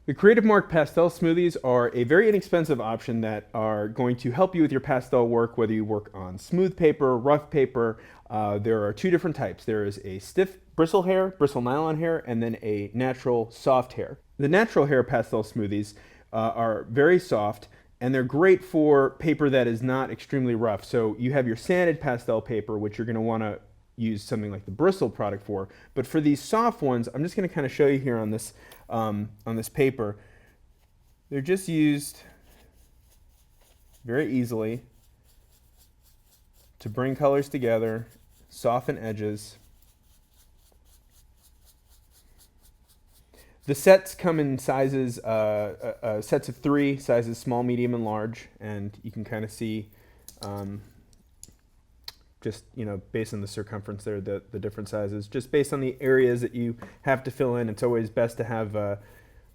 The Creative Mark Pastel Smoothies are a very inexpensive option that are going to help you with your pastel work, whether you work on smooth paper, rough paper. There are two different types. There is a stiff bristle hair, bristle nylon hair, and then a natural soft hair. The natural hair pastel smoothies are very soft, and they're great for paper that is not extremely rough. So you have your sanded pastel paper, which you're going to want to use something like the bristle product for. But for these soft ones, I'm just going to kind of show you here on this paper. They're just used very easily to bring colors together, soften edges. The sets come in sizes, sets of 3, sizes small, medium, and large, and you can kind of see just, based on the circumference there, the different sizes. Just based on the areas that you have to fill in, it's always best to have the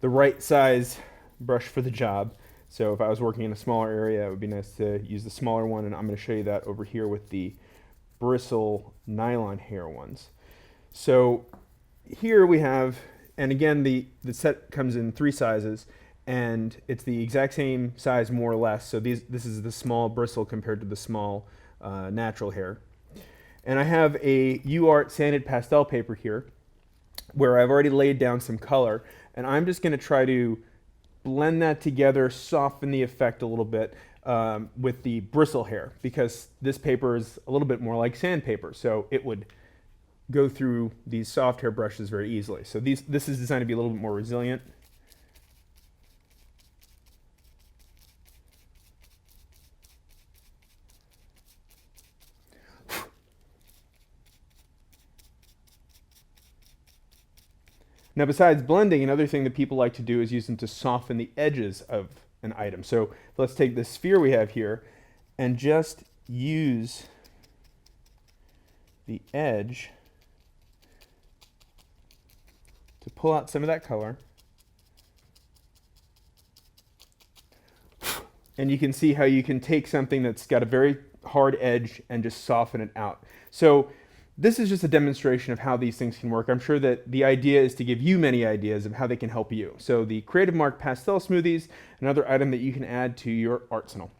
right size brush for the job. So if I was working in a smaller area, it would be nice to use the smaller one, and I'm going to show you that over here with the bristle nylon hair ones. So here we have, and again, the set comes in 3 sizes, and it's the exact same size more or less. So this is the small bristle compared to the small natural hair. And I have a UArt sanded pastel paper here where I've already laid down some color, and I'm just going to try to blend that together, soften the effect a little bit with the bristle hair, because this paper is a little bit more like sandpaper, so it would go through these soft hair brushes very easily. So this is designed to be a little bit more resilient. Now, besides blending, another thing that people like to do is use them to soften the edges of an item. So let's take this sphere we have here and just use the edge to pull out some of that color. And you can see how you can take something that's got a very hard edge and just soften it out. So this is just a demonstration of how these things can work. I'm sure that the idea is to give you many ideas of how they can help you. So the Creative Mark Pastel Smoothies, another item that you can add to your arsenal.